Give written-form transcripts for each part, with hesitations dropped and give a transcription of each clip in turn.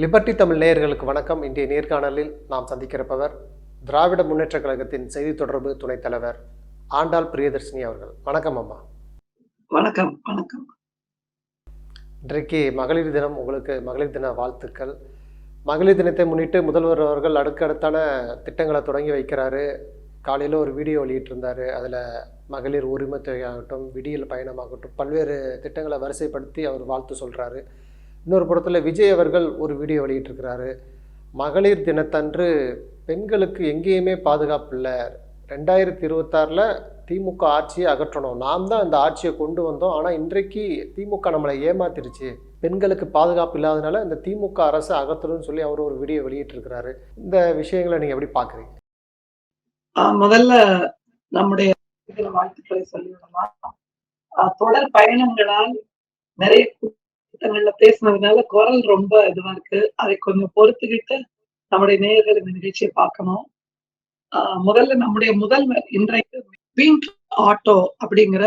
Liberty Tamil நேயர்களுக்கு வணக்கம். இன்றைய நேர்காணலில் நாம் சந்திக்கிறப்பவர் திராவிட முன்னேற்ற கழகத்தின் செய்தி தொடர்பு துணைத் தலைவர் ஆண்டாள் பிரியதர்ஷினி அவர்கள். வணக்கம் அம்மா. வணக்கம். வணக்கம். இன்றைக்கு மகளிர் தினம். உங்களுக்கு மகளிர் தின வாழ்த்துக்கள். மகளிர் தினத்தை முன்னிட்டு முதல்வர் அவர்கள் அடுக்கடுத்தான திட்டங்களை தொடங்கி வைக்கிறாரு. காலையில் ஒரு வீடியோ வெளியிட்டிருந்தார். அதில் மகளிர் உரிமை தொகையாகட்டும், விடியல் பயணமாகட்டும், பல்வேறு திட்டங்களை வரிசைப்படுத்தி அவர் வாழ்த்து சொல்கிறாரு. இன்னொரு புறத்தில் விஜய் அவர்கள் ஒரு வீடியோ வெளியிட்டிருக்கிறாரு. மகளிர் தினத்தன்று பெண்களுக்கு எங்கேயுமே பாதுகாப்பு இல்லை, 2026 திமுக ஆட்சியை அகற்றணும், நாம் தான் இந்த ஆட்சியை கொண்டு வந்தோம், ஆனால் இன்றைக்கு திமுக நம்மளை ஏமாத்திருச்சு, பெண்களுக்கு பாதுகாப்பு இல்லாதனால இந்த திமுக அரசு அகற்றணும்னு சொல்லி அவர் ஒரு வீடியோ வெளியிட்டிருக்கிறாரு. இந்த விஷயங்களை நீங்கள் எப்படி பார்க்குறீங்க? முதல்ல நம்முடைய வாழ்த்துக்களை சொல்லிவிடலாம். தொடர் பயணங்களால் நிறைய கூட்டங்கள்ல பேசினதுனால குரல் ரொம்ப இதுவா இருக்கு. அதை கொஞ்சம் பொறுத்துக்கிட்டு நம்முடைய நேயர்கள் இந்த நிகழ்ச்சியை பார்க்கணும். முதல்ல நம்முடைய முதல்வர் இன்றைக்கு பிங்க் ஆட்டோ அப்படிங்கிற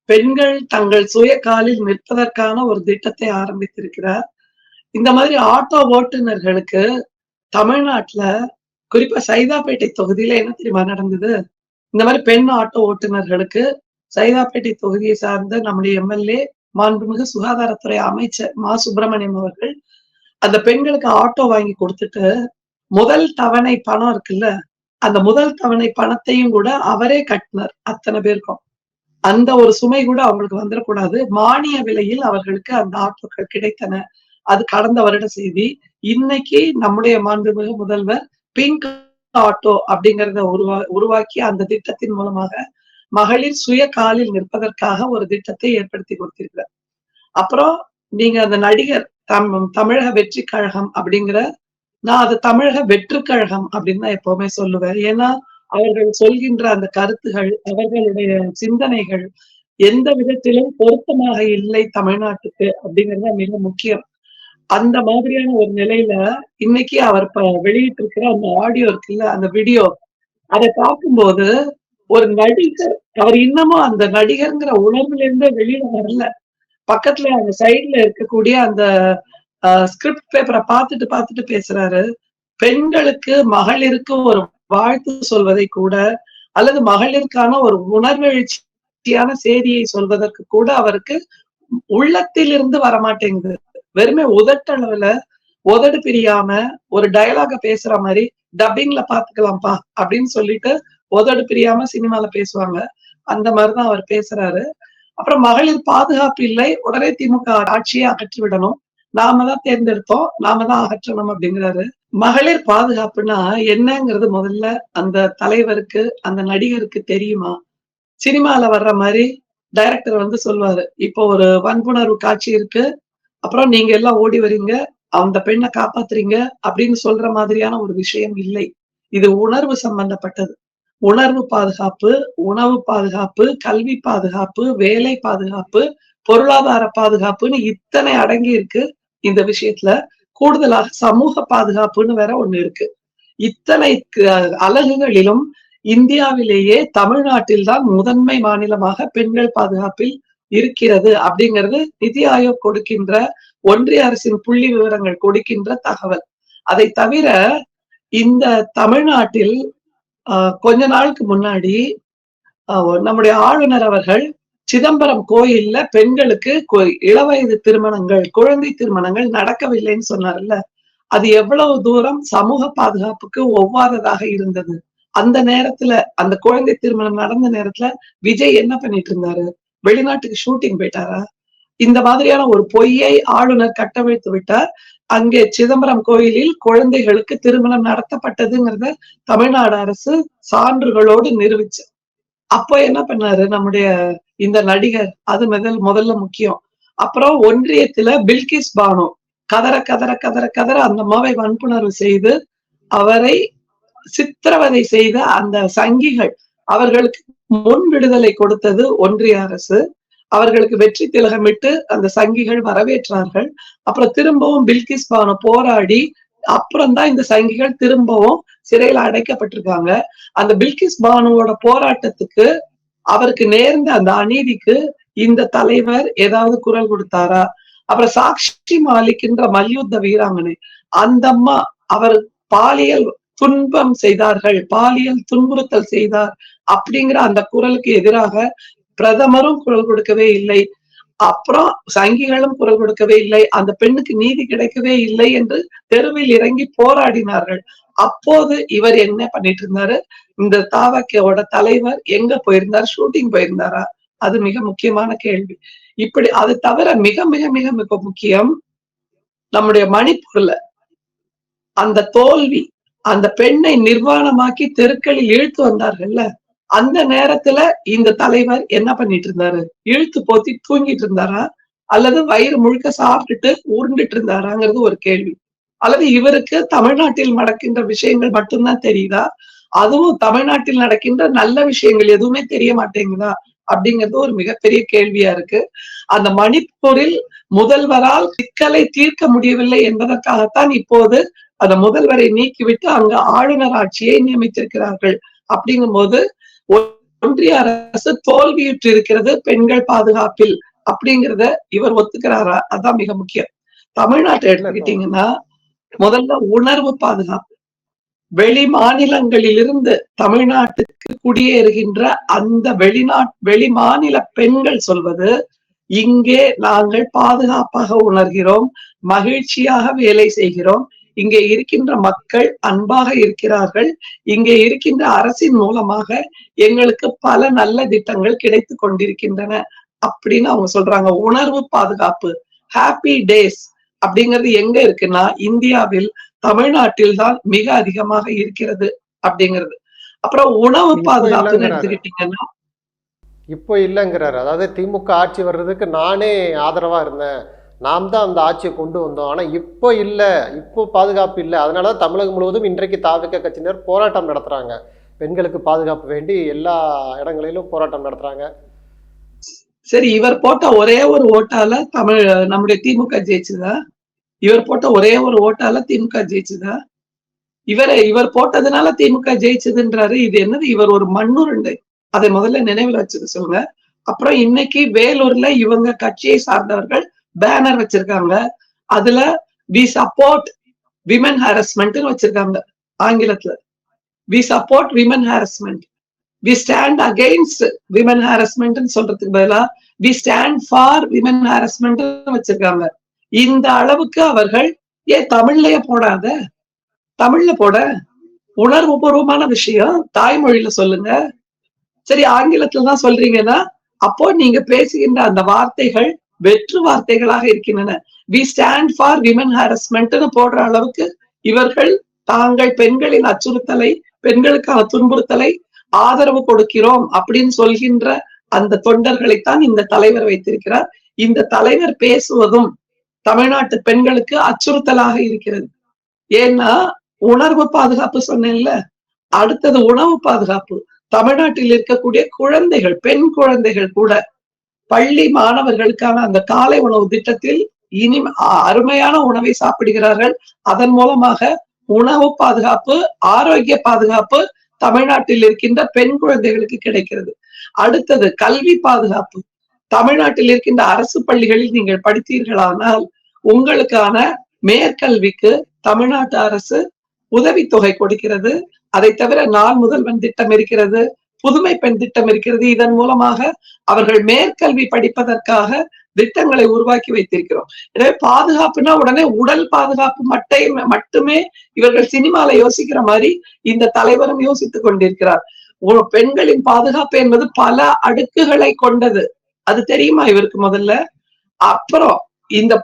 பெண்கள் தங்கள் சுய காலில் நிற்பதற்கான ஒரு திட்டத்தை ஆரம்பித்திருக்கிறார். இந்த மாதிரி ஆட்டோ ஓட்டுநர்களுக்கு தமிழ்நாட்டுல குறிப்பா சைதாப்பேட்டை தொகுதியில என்ன தெரியுமா நடந்தது? இந்த மாதிரி பெண் ஆட்டோ ஓட்டுநர்களுக்கு சைதாப்பேட்டை தொகுதியை சார்ந்த நம்முடைய எம்எல்ஏ மாண்புமிகு சுகாதாரத்துறை அமைச்சர் மா சுப்பிரமணியம் அவர்கள் அந்த பெண்களுக்கு ஆட்டோ வாங்கி கொடுத்துட்டு முதல் தவணை பணம் இருக்குல்ல, அந்த முதல் தவணை பணத்தையும் கூட அவரே கட்டினார் அத்தனை பேருக்கும். அந்த ஒரு சுமை கூட அவங்களுக்கு வந்துடக்கூடாது. மானிய விலையில் அவர்களுக்கு அந்த ஆட்டோக்கள் கிடைத்தன. அது கடந்த வருட செய்தி. இன்னைக்கு நம்முடைய மாண்புமிகு முதல்வர் பிங்க் ஆட்டோ அப்படிங்கறத உருவாக்கி அந்த திட்டத்தின் மூலமாக மகளிர் சுய காலில் நிற்பதற்காக ஒரு திட்டத்தை ஏற்படுத்தி கொடுத்திருக்கிறார். அப்புறம் நீங்க அந்த நடிகர் தமிழக வெற்றி கழகம் அப்படிங்கிற, நான் அது தமிழக வெற்று கழகம் அப்படின்னு தான் எப்பவுமே சொல்லுவேன். ஏன்னா அவர்கள் சொல்கின்ற அந்த கருத்துகள், அவர்களுடைய சிந்தனைகள் எந்த விதத்திலும் பொருத்தமாக இல்லை தமிழ்நாட்டுக்கு அப்படிங்கிறது மிக முக்கியம். அந்த மாதிரியான ஒரு நிலையில இன்னைக்கு அவர் வெளியிட்டு இருக்கிற அந்த ஆடியோ இருக்குல்ல, அந்த வீடியோ, அதை பார்க்கும்போது ஒரு நடிகர், அவர் இன்னமும் அந்த நடிகர்ங்கிற உணர்வுல இருந்தே வெளியில வரல. பக்கத்துல அந்த சைட்ல இருக்கக்கூடிய அந்த ஸ்கிரிப்ட் பேப்பரை பார்த்துட்டு பேசுறாரு. பெண்களுக்கு மகளிருக்கு ஒரு வாழ்த்து சொல்வதை கூட, அல்லது மகளிருக்கான ஒரு உணர்வெழுச்சியான செய்தியை சொல்வதற்கு கூட அவருக்கு உள்ளத்திலிருந்து வரமாட்டேங்குது. வெறுமே உதட்டளவுல உதடு பிரியாம ஒரு டயலாக பேசுற மாதிரி டப்பிங்ல பாத்துக்கலாம்ப்பா அப்படின்னு சொல்லிட்டு உதடு பிரியாம சினிமால பேசுவாங்க. அந்த மாதிரிதான் அவர் பேசுறாரு. அப்புறம் மகளிர் பாதுகாப்பு இல்லை, உடனே திமுக ஆட்சியை அகற்றி விடணும், நாம தான் தேர்ந்தெடுத்தோம், நாம தான் அகற்றணும் அப்படிங்கிறாரு. மகளிர் பாதுகாப்புனா என்னங்கிறது முதல்ல அந்த தலைவருக்கு, அந்த நடிகருக்கு தெரியுமா? சினிமால வர்ற மாதிரி டைரக்டர் வந்து சொல்லுவாரு, இப்போ ஒரு வன்புணர்வு காட்சி இருக்கு, அப்புறம் நீங்க எல்லாம் ஓடி வரீங்க, அந்த பெண்ணை காப்பாத்துறீங்க அப்படின்னு சொல்ற மாதிரியான ஒரு விஷயம் இல்லை. இது உணர்வு சம்பந்தப்பட்டது. உணர்வு பாதுகாப்பு, உணவு பாதுகாப்பு, கல்வி பாதுகாப்பு, வேலை பாதுகாப்பு, பொருளாதார பாதுகாப்புன்னு இத்தனை அடங்கி இருக்கு இந்த விஷயத்துல. கூடுதலாக சமூக பாதுகாப்புன்னு வேற ஒண்ணு இருக்கு. இத்தனை அலகுகளிலும் இந்தியாவிலேயே தமிழ்நாட்டில் தான் முதன்மை மாநிலமாக பெண்கள் பாதுகாப்பில் இருக்கிறது அப்படிங்கிறது நிதி ஆயோக் கொடுக்கின்ற, ஒன்றிய அரசின் புள்ளி விவரங்கள் கொடுக்கின்ற தகவல். அதை தவிர இந்த தமிழ்நாட்டில் கொஞ்ச நாளுக்கு முன்னாடி நம்முடைய ஆளுநர் அவர்கள் சிதம்பரம் கோயில்ல பெண்களுக்கு இளவயது திருமணங்கள், குழந்தை திருமணங்கள் நடக்கவில்லைன்னு சொன்னார்ல, அது எவ்வளவு தூரம் சமூக பாதுகாப்புக்கு ஒவ்வாததாக இருந்தது. அந்த நேரத்துல, அந்த குழந்தை திருமணம் நடந்த நேரத்துல விஜய் என்ன பண்ணிட்டு இருந்தாரு? வெளிநாட்டுக்கு ஷூட்டிங் போயிட்டாரா? இந்த மாதிரியான ஒரு பொய்யை ஆளுநர் கட்டவிழ்த்து விட்டார். அங்கே சிதம்பரம் கோயிலில் குழந்தைகளுக்கு திருமணம் நடத்தப்பட்டதுங்கிறத தமிழ்நாடு அரசு சான்றுகளோடு நிரூபிச்சு. அப்போ என்ன பண்ணாரு நம்முடைய இந்த நடிகர்? அது முதல்ல முக்கியம். அப்புறம் ஒன்றியத்துல பில்கிஸ் பானு கதற கதற கதற கதற அந்த அம்மாவை வன்புணர்வு செய்து அவரை சித்திரவதை செய்த அந்த சங்கிகள், அவர்களுக்கு முன் விடுதலை கொடுத்தது ஒன்றிய அரசு. அவர்களுக்கு வெற்றி திலகமிட்டு அந்த சங்கிகள் வரவேற்றார்கள். அப்புறம் திரும்பவும் பில்கிஸ் பானு போராடி அப்புறம்தான் இந்த சங்கிகள் திரும்பவும் சிறையில அடைக்கப்பட்டிருக்காங்க. அந்த பில்கிஸ் பானுவோட போராட்டத்துக்கு, அவருக்கு நேர்ந்த அந்த அநீதிக்கு இந்த தலைவர் ஏதாவது குரல் கொடுத்தாரா? அப்புறம் சாக்ஷி மாலிக் என்ற மல்யுத்த வீராங்கனை, அந்த அம்மா அவர் பாலியல் துன்பம் செய்தார்கள், பாலியல் துன்புறுத்தல் செய்தார் அப்படிங்கிற அந்த குரலுக்கு எதிராக பிரதமரும் குரல் கொடுக்கவே இல்லை, அப்புறம் சங்கிகளும் குரல் கொடுக்கவே இல்லை, அந்த பெண்ணுக்கு நீதி கிடைக்கவே இல்லை என்று தெருவில் இறங்கி போராடினார்கள். அப்போது இவர் என்ன பண்ணிட்டு இருந்தாரு, இந்த தாவக்கோட தலைவர் எங்க போயிருந்தார், ஷூட்டிங் போயிருந்தாரா? அது மிக முக்கியமான கேள்வி. இப்படி அது தவிர மிக மிக மிக மிக முக்கியம், நம்முடைய மணிப்பூர்ல அந்த தோல்வி, அந்த பெண்ணை நிர்வாணமாக்கி தெருக்களில் இழுத்து வந்தார்கள்ல, அந்த நேரத்துல இந்த தலைவர் என்ன பண்ணிட்டு இருந்தாரு, இழுத்து போத்தி தூங்கிட்டு இருந்தாரா, அல்லது வயிறு முழுக்க சாப்பிட்டுட்டு உருண்டுட்டு இருந்தாராங்கிறது ஒரு கேள்வி. அல்லது இவருக்கு தமிழ்நாட்டில் நடக்கின்ற விஷயங்கள் மட்டும்தான் தெரியுதா, அதுவும் தமிழ்நாட்டில் நடக்கின்ற நல்ல விஷயங்கள் எதுவுமே தெரிய மாட்டேங்குதா அப்படிங்கிறது ஒரு மிகப்பெரிய கேள்வியா இருக்கு. அந்த மணிப்பூரில் முதல்வரால் சிக்கலை தீர்க்க முடியவில்லை என்பதற்காகத்தான் இப்போது அந்த முதல்வரை நீக்கிவிட்டு அங்க ஆளுநர் ஆட்சியை நியமித்திருக்கிறார்கள். அப்படிங்கும் போது ஒன்றிய அரசு தோல்வியுற்று இருக்கிறது பெண்கள் பாதுகாப்பில் அப்படிங்கிறத இவர் ஒத்துக்கிறாரா? அதான் மிக முக்கியம். தமிழ்நாட்டை எடுத்துக்கிட்டீங்கன்னா முதல்ல உணர்வு பாதுகாப்பு. வெளி மாநிலங்களிலிருந்து தமிழ்நாட்டுக்கு குடியேறுகின்ற அந்த வெளி மாநில பெண்கள் சொல்வது, இங்கே நாங்கள் பாதுகாப்பாக உணர்கிறோம், மகிழ்ச்சியாக வேலை செய்கிறோம், இங்கே இருக்கின்ற மக்கள் அன்பாக இருக்கிறார்கள், இங்கே இருக்கின்ற அரசின் மூலமாக எங்களுக்கு பல நல்ல திட்டங்கள் கிடைத்து கொண்டிருக்கின்றன அப்படின்னு அவங்க சொல்றாங்க. உணர்வு பாதுகாப்பு, ஹாப்பி டேஸ் அப்படிங்கிறது எங்க இருக்குன்னா இந்தியாவில் தமிழ்நாட்டில் தான் மிக அதிகமாக இருக்கிறது அப்படிங்கிறது. அப்புறம் உணவு பாதுகாப்புன்னு எடுத்துக்கிட்டீங்கன்னா இப்போ இல்லைங்கிறாரு. அதாவது திமுக ஆட்சி வர்றதுக்கு நானே ஆதரவா இருந்தேன், நாம் தான் அந்த ஆட்சியை கொண்டு வந்தோம், ஆனா இப்போ இல்லை, இப்போ பாதுகாப்பு இல்லை, அதனாலதான் தமிழகம் முழுவதும் இன்றைக்கு தாவிக கட்சியினர் போராட்டம் நடத்துறாங்க, பெண்களுக்கு பாதுகாப்பு வேண்டி எல்லா இடங்களிலும் போராட்டம் நடத்துறாங்க. சரி, இவர் போட்ட ஒரே ஒரு ஓட்டால நம்முடைய திமுக ஜெயிச்சுதா? இவர் போட்ட ஒரே ஒரு ஓட்டால திமுக ஜெயிச்சுதா? இவர் போட்டதுனால திமுக ஜெயிச்சதுன்றாரு. இது என்னது, இவர் ஒரு மண்ணுருண்டை. அதை முதல்ல நினைவில் வச்சுக்க சொல்லுங்க. அப்புறம் இன்னைக்கு வேலூர்ல இவங்க கட்சியை சார்ந்தவர்கள் பேனர் வச்சிருக்காங்க. அதுல வி சப்போர்ட் விமன் ஹாரஸ்மெண்ட் வச்சிருக்காங்க ஆங்கிலத்துல. We support women harassment, we stand against women harassment சொல்றதுக்கு பதிலா we stand for women harassment வச்சிருக்காங்க. இந்த அளவுக்கு அவர்கள் ஏன் தமிழ்லயே போடாத, தமிழ்ல போட, உணர்வு பூர்வமான விஷயம் தாய்மொழியில சொல்லுங்க. சரி, ஆங்கிலத்துல தான் சொல்றீங்கன்னா அப்போ நீங்க பேசுகின்ற அந்த வார்த்தைகள் வெற்று வார்த்தைகளாக இருக்கின்றன. வி ஸ்டாண்ட் ஃபார் விமன் ஹாரஸ்மெண்ட்னு போடுற அளவுக்கு இவர்கள் தாங்கள் பெண்களின் அச்சுறுத்தலை, பெண்களுக்கான துன்புறுத்தலை ஆதரவு கொடுக்கிறோம் அப்படின்னு சொல்கின்ற அந்த தொண்டர்களைத்தான் இந்த தலைவர் வைத்திருக்கிறார். இந்த தலைவர் பேசுவதும் தமிழ்நாட்டு பெண்களுக்கு அச்சுறுத்தலாக இருக்கிறது. ஏன்னா உணர்வு பாதுகாப்பு சொன்னேன்ல, அடுத்தது உணவு பாதுகாப்பு. தமிழ்நாட்டில் இருக்கக்கூடிய குழந்தைகள், பெண் குழந்தைகள் கூட பள்ளி மாணவர்களுக்கான அந்த காலை உணவு திட்டத்தில் இனி அருமையான உணவை சாப்பிடுகிறார்கள். அதன் மூலமாக உணவு பாதுகாப்பு, ஆரோக்கிய பாதுகாப்பு தமிழ்நாட்டில் இருக்கின்ற பெண் குழந்தைகளுக்கு கிடைக்கிறது. அடுத்தது கல்வி பாதுகாப்பு. தமிழ்நாட்டில் இருக்கின்ற அரசு பள்ளிகளில் நீங்கள் படித்தீர்களானால் உங்களுக்கான மேற்கல்விக்கு தமிழ்நாட்டு அரசு உதவித்தொகை கொடுக்கிறது. அதை தவிர நாள் முதல்வன் திட்டம் இருக்கிறது, புதுமை பெண் திட்டம் இருக்கிறது. இதன் மூலமாக அவர்கள் மேற்கல்வி படிப்பதற்காக திட்டங்களை உருவாக்கி வைத்திருக்கிறோம். எனவே பாதுகாப்புனா உடனே உடல் பாதுகாப்பு மட்டுமே இவர்கள் சினிமால யோசிக்கிற மாதிரி இந்த தலைவரும் யோசித்துக் கொண்டிருக்கிறார். பெண்களின் பாதுகாப்பு என்பது பல அடுக்குகளை கொண்டது, அது தெரியுமா இவருக்கு முதல்ல? அப்புறம் இந்த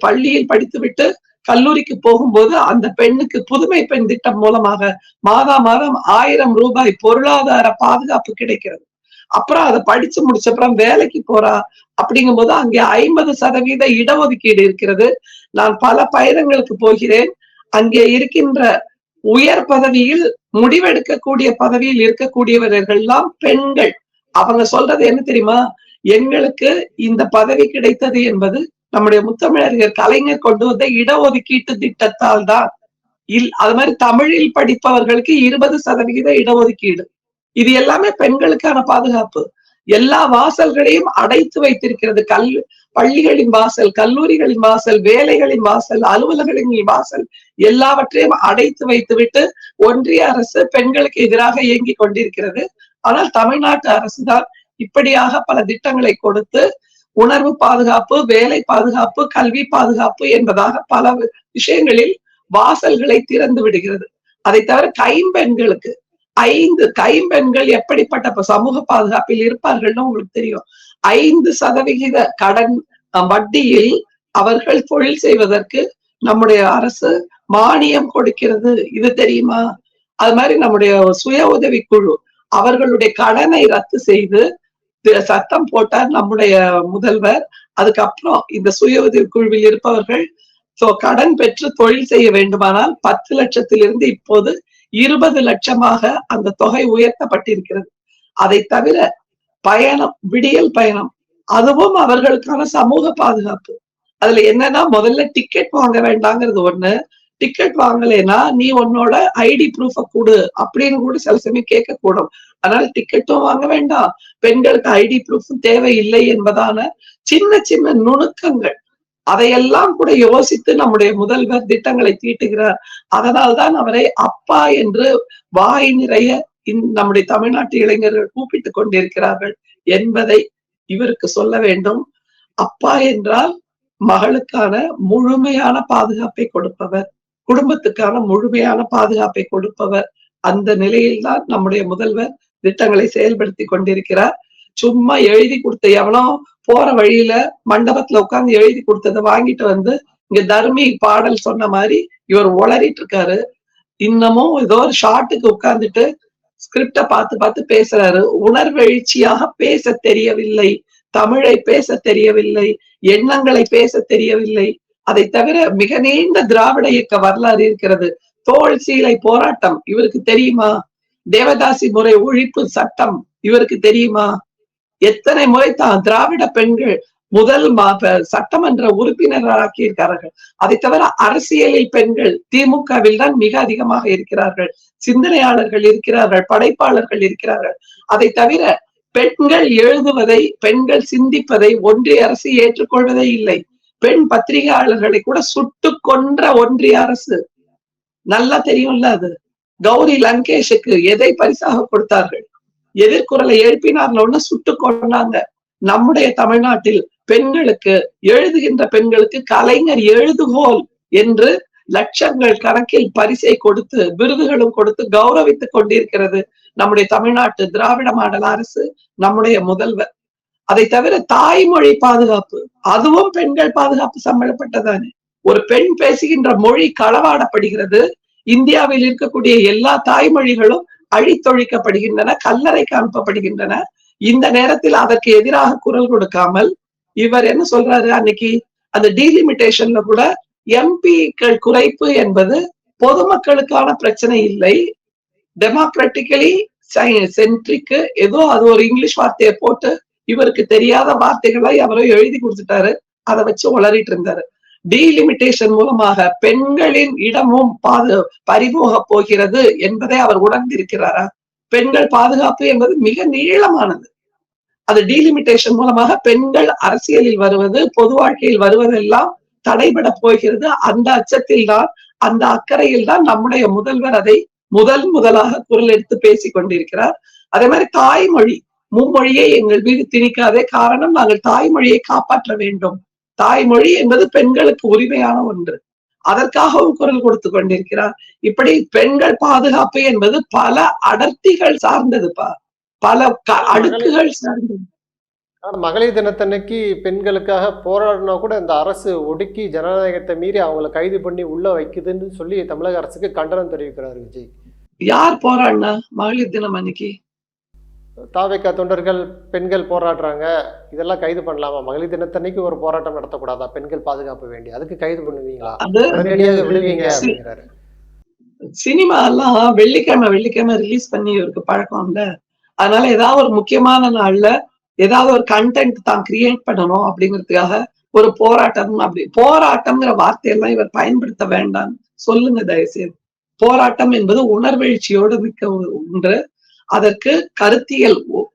பள்ளியில் படித்துவிட்டு கல்லூரிக்கு போகும்போது அந்த பெண்ணுக்கு புதுமை பெண் திட்டம் மூலமாக மாதா மாதம் 1000 ரூபாய் பொருளாதார பாதுகாப்பு கிடைக்கிறது. அப்புறம் அதை படிச்சு முடிச்ச அப்புறம் வேலைக்கு போறா அப்படிங்கும் போது அங்கே 50% இடஒதுக்கீடு இருக்கிறது. நான் பல பயணங்களுக்கு போகிறேன், அங்கே இருக்கின்ற உயர் பதவியில், முடிவெடுக்கக்கூடிய பதவியில் இருக்கக்கூடியவர்கள் எல்லாம் பெண்கள். அவங்க சொல்றது என்ன தெரியுமா, எங்களுக்கு இந்த பதவி கிடைத்தது என்பது நம்முடைய முத்தமிழறிஞர் கலைஞர் கொண்டு வந்த இடஒதுக்கீட்டு திட்டத்தால் தான். அது மாதிரி தமிழில் படிப்பவர்களுக்கு 20% இடஒதுக்கீடு. இது எல்லாமே பெண்களுக்கான பாதுகாப்பு. எல்லா வாசல்களையும் அடைத்து வைத்திருக்கிறது. பள்ளிகளின் வாசல், கல்லூரிகளின் வாசல், வேலைகளின் வாசல், அலுவலகங்களின் வாசல் எல்லாவற்றையும் அடைத்து வைத்துவிட்டு ஒன்றிய அரசு பெண்களுக்கு எதிராக இயங்கிக் கொண்டிருக்கிறது. ஆனால் தமிழ்நாட்டு அரசுதான் இப்படியாக பல திட்டங்களை கொடுத்து உணர்வு பாதுகாப்பு, வேலை பாதுகாப்பு, கல்வி பாதுகாப்பு என்பதாக பல விஷயங்களில் வாசல்களை திறந்து விடுகிறது. அதை தவிர கைம்பெண்களுக்கு 5 கைம்பெண்கள் எப்படிப்பட்ட சமூக பாதுகாப்பில் இருப்பார்கள்னு உங்களுக்கு தெரியும். 5% கடன் வட்டியில் அவர்கள் தொழில் செய்வதற்கு நம்முடைய அரசு மானியம் கொடுக்கிறது. இது தெரியுமா? அது மாதிரி நம்முடைய சுய உதவி குழு அவர்களுடைய கடனை ரத்து செய்து சட்டம் போட்டார் நம்முடைய முதல்வர். அதுக்கப்புறம் இந்த சுய உதவி குழுவில் இருப்பவர்கள் கடன் பெற்று தொழில் செய்ய வேண்டுமானால் 10 லட்சத்திலிருந்து இப்போது 20 லட்சமாக அந்த தொகை உயர்த்தப்பட்டிருக்கிறது. அதை தவிர பயணம், விடியல் பயணம், அதுவும் அவர்களுக்கான சமூக பாதுகாப்பு. அதுல என்னன்னா, முதல்ல டிக்கெட் வாங்க வேண்டாங்கிறது ஒண்ணு. டிக்கெட் வாங்கலைன்னா நீ உன்னோட ஐடி ப்ரூஃப கொடு அப்படின்னு கூட சில சமயம் கேட்க கூடும். அதனால டிக்கெட்டும் வாங்க வேண்டாம், பெண்களுக்கு ஐடி ப்ரூஃபும் தேவையில்லை என்பதான சின்ன சின்ன நுணுக்கங்கள், அதையெல்லாம் கூட யோசித்து நம்முடைய முதல்வர் திட்டங்களை தீட்டுகிறார். அதனால்தான் அவரை அப்பா என்று வாய் நிறைய நம்முடைய தமிழ்நாட்டு இளைஞர்கள் கூப்பிட்டுக் கொண்டிருக்கிறார்கள் என்பதை இவருக்கு சொல்ல வேண்டும். அப்பா என்றால் மகளுக்கான முழுமையான பாதுகாப்பை கொடுப்பவர், குடும்பத்துக்கான முழுமையான பாதுகாப்பை கொடுப்பவர். அந்த நிலையில்தான் நம்முடைய முதல்வர் திட்டங்களை செயல்படுத்தி கொண்டிருக்கிறார். சும்மா எழுதி கொடுத்த எவனோ போற வழியில மண்டபத்துல உட்கார்ந்து எழுதி கொடுத்ததை வாங்கிட்டு வந்து இங்க தர்மி பாடல் சொன்ன மாதிரி இவர் உளறிட்டு இருக்காரு. இன்னமும் ஏதோ ஒரு ஷார்ட்டுக்கு உட்கார்ந்துட்டு ஸ்கிரிப்ட பார்த்து பார்த்து பேசுறாரு. உணர்வெழுச்சியாக பேச தெரியவில்லை, தமிழை பேச தெரியவில்லை, எண்ணங்களை பேச தெரியவில்லை. அதை தவிர மிக நீண்ட திராவிட இயக்க வரலாறு இருக்கிறது. தோல் சீலை போராட்டம் இவருக்கு தெரியுமா? தேவதாசி முறை ஒழிப்பு சட்டம் இவருக்கு தெரியுமா? எத்தனை முறை தான் திராவிட பெண்கள் முதல் சட்டமன்ற உறுப்பினராக்கி இருக்கிறார்கள். அதை தவிர அரசியலில் பெண்கள் திமுகவில் தான் மிக அதிகமாக இருக்கிறார்கள். சிந்தனையாளர்கள் இருக்கிறார்கள், படைப்பாளர்கள் இருக்கிறார்கள். அதை தவிர பெண்கள் எழுதுவதை, பெண்கள் சிந்திப்பதை ஒன்றிய அரசு ஏற்றுக்கொள்வதே இல்லை. பெண் பத்திரிகையாளர்களை கூட சுட்டு கொன்ற ஒன்றிய அரசு. நல்லா தெரியும்ல அது. கௌரி லங்கேஷுக்கு எதை பரிசாக கொடுத்தார்கள்? எதிர்குரலை எழுப்பினார்னு சுட்டு கொண்டாங்க. நம்முடைய தமிழ்நாட்டில் பெண்களுக்கு, எழுதுகின்ற பெண்களுக்கு கலைஞர் எழுதுகோல் என்று லட்சங்கள் கணக்கில் பரிசை கொடுத்து விருதுகளும் கொடுத்து கௌரவித்துக் கொண்டிருக்கிறது நம்முடைய தமிழ்நாட்டு திராவிட மாடல் அரசு, நம்முடைய முதல்வர். அதை தவிர தாய்மொழி பாதுகாப்பு, அதுவும் பெண்கள் பாதுகாப்பு சம்பந்தப்பட்டதானே. ஒரு பெண் பேசுகின்ற மொழி களவாடப்படுகிறது. இந்தியாவில் இருக்கக்கூடிய எல்லா தாய்மொழிகளும் அழித்தொழிக்கப்படுகின்றன, கல்லறைக்கு அனுப்பப்படுகின்றன. இந்த நேரத்தில் அதற்கு எதிராக குரல் கொடுக்காமல் இவர் என்ன சொல்றாரு? அன்னைக்கு அந்த டீலிமிட்டேஷன்ல கூட எம்பிக்கள் குறைப்பு என்பது பொதுமக்களுக்கான பிரச்சனை இல்லை, டெமோக்ராட்டிக்கலி சென்ட்ரிக்கு ஏதோ அது ஒரு இங்கிலீஷ் வார்த்தையை போட்டு இவருக்கு தெரியாத வார்த்தைகளை அவரோ எழுதி கொடுத்துட்டாரு. அதை வச்சு உளறிட்டு இருந்தாரு. டீலிமிட்டேஷன் மூலமாக பெண்களின் இடமும் பறிபோக போகிறது என்பதை அவர் உணர்ந்திருக்கிறாரா? பெண்கள் பாதுகாப்பு என்பது மிக நீளமானது. அது டீலிமிட்டேஷன் மூலமாக பெண்கள் அரசியலில் வருவது, பொது வாழ்க்கையில் வருவதெல்லாம் தடைபட போகிறது. அந்த அச்சத்தில் தான், அந்த அக்கறையில் தான் நம்முடைய முதல்வர் அதை முதலாக குரல் எடுத்து பேசிக் கொண்டிருக்கிறார். அதே மாதிரி தாய்மொழி, மும்மொழியை எங்கள் மீது திணிக்காதே, காரணம் நாங்கள் தாய்மொழியை காப்பாற்ற வேண்டும். தாய்மொழி என்பது பெண்களுக்கு உரிமையான ஒன்று, அதற்காகவும் குரல் கொடுத்து கொண்டிருக்கிறார். இப்படி பெண்கள் பாதுகாப்பு என்பது பல அடர்த்திகள் சார்ந்ததுப்பா, பல அடுக்குகள் சார்ந்தது. மகளிர் தினத்தன்னைக்கு பெண்களுக்காக போராடினா கூட இந்த அரசு ஒடுக்கி ஜனநாயகத்தை மீறி அவங்களை கைது பண்ணி உள்ள வைக்குதுன்னு சொல்லி தமிழக அரசுக்கு கண்டனம் தெரிவிக்கிறார் விஜய். யார் போராடினா மகளிர் தினம் அன்னைக்கு? தாவேக்கா தொண்டர்கள் பெண்கள் போராடுறாங்க, இதெல்லாம் கைது பண்ணலாமா? மகளிர் தினத்தன்னைக்கு ஒரு போராட்டம் நடத்தக்கூடாதா? பெண்கள் பாதுகாப்பு வேண்டி, அதுக்கு கைது பண்ணுவீங்களா? விடுவீங்க அப்படிங்கிறாரு. சினிமா எல்லாம் வெள்ளிக்கிழமை ரிலீஸ் பண்ணி இவருக்கு பழக்கம் இல்ல. அதனால ஏதாவது ஒரு முக்கியமான நாள்ல ஏதாவது ஒரு கண்டென்ட் தான் கிரியேட் பண்ணணும் அப்படிங்கிறதுக்காக ஒரு போராட்டம், அப்படி போராட்டம்ங்கிற வார்த்தையெல்லாம் இவர் பயன்படுத்த வேண்டாம் சொல்லுங்க தயவுசெய்து. போராட்டம் என்பது உணர்வெழுச்சியோடு மிக்க ஒன்று. அதற்கு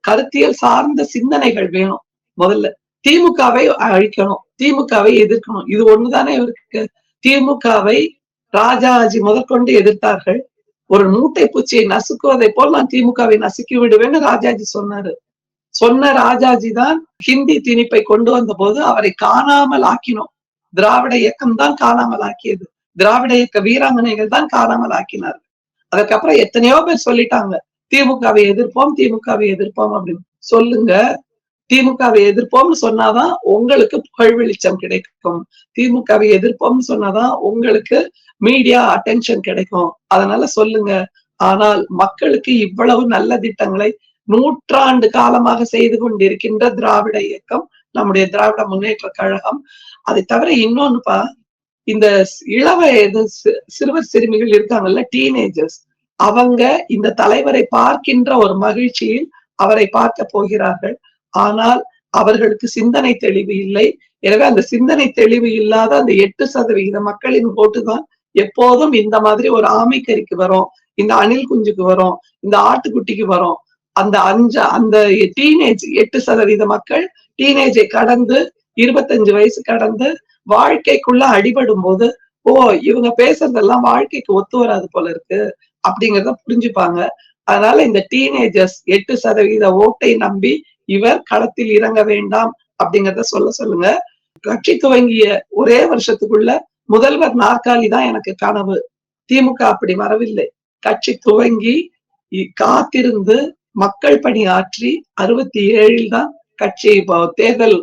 கருத்தியல் சார்ந்த சிந்தனைகள் வேணும். முதல்ல திமுகவை அழிக்கணும், திமுகவை எதிர்க்கணும். இது ஒண்ணுதானே இவருக்கு. திமுகவை ராஜாஜி முதற்கொண்டு எதிர்த்தார்கள். ஒரு மூட்டை பூச்சியை நசுக்குவதை போல் நான் திமுகவை நசுக்கி விடுவேன்னு ராஜாஜி சொன்னாரு. சொன்ன ராஜாஜி தான் ஹிந்தி திணிப்பை கொண்டு வந்த போது அவரை காணாமல் ஆக்கினோம். திராவிட இயக்கம் தான் காணாமல் ஆக்கியது. திராவிட இயக்க வீராங்கனைகள் தான் காணாமல் ஆக்கினார்கள். அதுக்கப்புறம் எத்தனையோ பேர் சொல்லிட்டாங்க, திமுகவை எதிர்ப்போம், திமுகவை எதிர்ப்போம் அப்படின்னு. சொல்லுங்க, திமுகவை எதிர்ப்போம்னு சொன்னாதான் உங்களுக்கு புகழ் வெளிச்சம் கிடைக்கும். திமுகவை எதிர்ப்போம்னு சொன்னாதான் உங்களுக்கு மீடியா அட்டென்ஷன் கிடைக்கும். அதனால சொல்லுங்க. ஆனால் மக்களுக்கு இவ்வளவு நல்ல திட்டங்களை நூற்றாண்டு காலமாக செய்து கொண்டிருக்கின்ற திராவிட இயக்கம், நம்முடைய திராவிட முன்னேற்ற கழகம். அதை தவிர இன்னொன்னுப்பா, இந்த இளவயது சிறுவர் சிறுமிகள் இருக்காங்கல்ல, டீனேஜர்ஸ், அவங்க இந்த தலைவரை பார்க்கின்ற ஒரு மகிழ்ச்சியில் அவரை பார்க்க போகிறார்கள். ஆனால் அவர்களுக்கு சிந்தனை தெளிவு இல்லை. எனவே அந்த சிந்தனை தெளிவு இல்லாத அந்த 8% மக்களின் ஓட்டுதான் எப்போதும் இந்த மாதிரி ஒரு ஆமைக்கறிக்கு வரும், இந்த அணில் குஞ்சுக்கு வரும், இந்த ஆட்டுக்குட்டிக்கு வரும். அந்த டீனேஜ் 8% மக்கள் டீனேஜை கடந்து 25 வயசு கடந்து வாழ்க்கைக்குள்ள அடிபடும் போது, ஓ இவங்க பேசுறதெல்லாம் வாழ்க்கைக்கு ஒத்து வராது போல இருக்கு அப்படிங்கிறத புரிஞ்சுப்பாங்க. அதனால இந்த டீனேஜர்ஸ் 8% ஓட்டை நம்பி இவர் களத்தில் இறங்க வேண்டாம் அப்படிங்கிறத சொல்லுங்க. கட்சி துவங்கிய ஒரே வருஷத்துக்குள்ள முதல்வர் நாற்காலி தான் எனக்கு கனவு. திமுக அப்படி வரவில்லை. கட்சி துவங்கி காத்திருந்து மக்கள் பணி ஆற்றி 67 தான் கட்சி தேர்தல்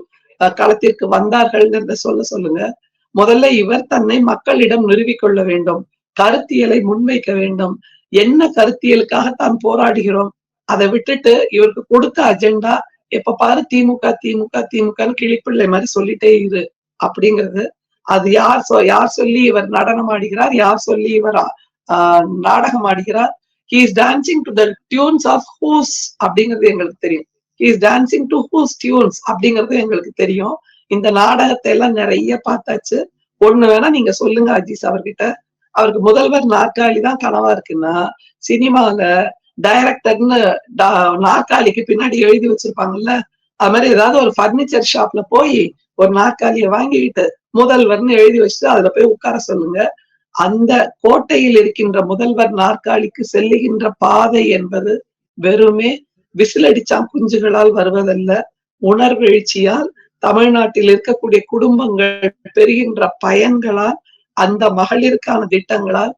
களத்திற்கு வந்தார்கள்ங்கிறத சொல்லுங்க. முதல்ல இவர் தன்னை மக்களிடம் நிறுவிக்கொள்ள வேண்டும். கருத்தியலை முன்வைக்க வேண்டும். என்ன கருத்தியலுக்காக தான் போராடுகிறோம், அதை விட்டுட்டு இவருக்கு கொடுத்த அஜெண்டா எப்ப பாரு திமுக திமுக திமுகன்னு கிளிப்பிள்ளை மாதிரி சொல்லிட்டே இரு அப்படிங்கிறது. அது யார் சொல்லி இவர் நடனம் ஆடுகிறார், யார் சொல்லி இவர் நாடகம் ஆடுகிறார். He is dancing to the tunes of whose அப்படிங்கிறது எங்களுக்கு தெரியும். He is dancing to whose tunes அப்படிங்கிறது எங்களுக்கு தெரியும். இந்த நாடகத்தை எல்லாம் நிறைய பார்த்தாச்சு. ஒண்ணு வேணா நீங்க சொல்லுங்க அஜீஸ் அவர்கிட்ட, அவருக்கு முதல்வர் நாற்காலி தான் கனவா இருக்குன்னா, சினிமால டைரக்டர்னு நாற்காலிக்கு பின்னாடி எழுதி வச்சிருப்பாங்கல்ல, அது மாதிரி ஏதாவது ஒரு பர்னிச்சர் ஷாப்ல போய் ஒரு நாற்காலியை வாங்கிக்கிட்டு முதல்வர்னு எழுதி வச்சுட்டு அதுல போய் உட்கார சொல்லுங்க. அந்த கோட்டையில் இருக்கின்ற முதல்வர் நாற்காலிக்கு செல்லுகின்ற பாதை என்பது வெறுமே விசிலடிச்சான் குஞ்சுகளால் வருவதல்ல, உணர்வெழுச்சியால், தமிழ்நாட்டில் இருக்கக்கூடிய குடும்பங்கள் பெறுகின்ற பயன்களால், அந்த மகளிருக்கான திட்டங்களால்,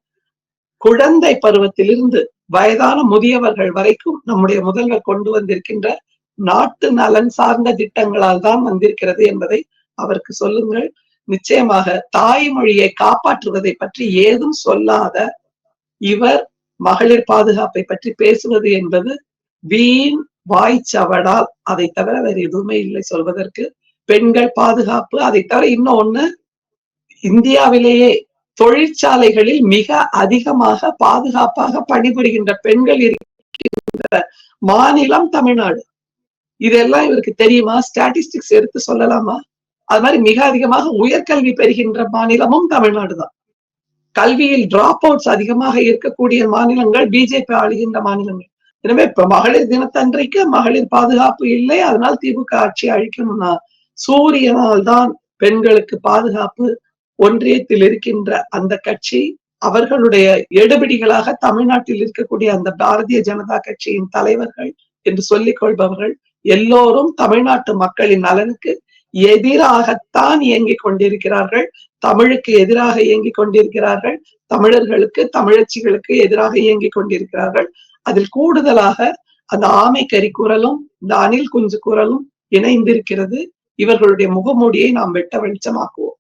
குழந்தை பருவத்திலிருந்து வயதான முதியவர்கள் வரைக்கும் நம்முடைய முதல்வர் கொண்டு வந்திருக்கின்ற நாட்டு நலன் சார்ந்த திட்டங்களால் தான் வந்திருக்கிறது என்பதை அவருக்கு சொல்லுங்கள். நிச்சயமாக தாய்மொழியை காப்பாற்றுவதை பற்றி ஏதும் சொல்லாத இவர் மகளிர் பாதுகாப்பை பற்றி பேசுவது என்பது வீண் வாய்ச்சவடால், அதை தவிர வேற எதுவுமே இல்லை சொல்வதற்கு. பெண்கள் பாதுகாப்பு, அதை தவிர இன்னொன்னு, இந்தியாவிலேயே தொழிற்சாலைகளில் மிக அதிகமாக பாதுகாப்பாக பணிபுரிகின்ற பெண்கள் இருக்கின்ற மாநிலம் தமிழ்நாடு. இதெல்லாம் இவருக்கு தெரியுமா? ஸ்டாட்டிஸ்டிக்ஸ் எடுத்து சொல்லலாமா? அது மாதிரி மிக அதிகமாக உயர்கல்வி பெறுகின்ற மாநிலமும் தமிழ்நாடு தான். கல்வியில் டிராப் அவுட்ஸ் அதிகமாக இருக்கக்கூடிய மாநிலங்கள் பிஜேபி ஆளுகின்ற மாநிலங்கள். எனவே இப்ப மகளிர் தினத்தன்றைக்கு மகளிர் பாதுகாப்பு இல்லை, அதனால் திமுக ஆட்சி அழிக்கணும்னா சூரியனால் தான் பெண்களுக்கு பாதுகாப்பு. ஒன்றியத்தில் இருக்கின்ற அந்த கட்சி, அவர்களுடைய எடுபிடிகளாக தமிழ்நாட்டில் இருக்கக்கூடிய அந்த பாரதிய ஜனதா கட்சியின் தலைவர்கள் என்று சொல்லிக் கொள்பவர்கள் எல்லோரும் தமிழ்நாட்டு மக்களின் நலனுக்கு எதிராகத்தான் இயங்கிக் கொண்டிருக்கிறார்கள். தமிழுக்கு எதிராக இயங்கிக் கொண்டிருக்கிறார்கள். தமிழர்களுக்கு, தமிழச்சிகளுக்கு எதிராக இயங்கிக் கொண்டிருக்கிறார்கள். அதில் கூடுதலாக அந்த ஆமைக்கறி குரலும் இந்த அணில் குஞ்சு குரலும் இணைந்திருக்கிறது. இவர்களுடைய முகமூடியை நாம் வெட்ட வெளிச்சமாக்குவோம்.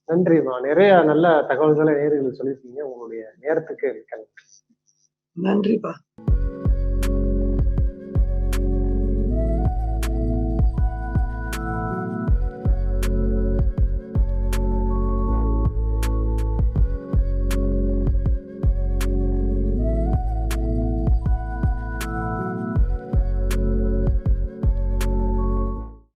நன்றிமா, நிறைய நல்ல தகவல்களை நேயர்களுக்கு சொல்லியிருக்கீங்க. உங்களுடைய நேரத்துக்கு நன்றிப்பா.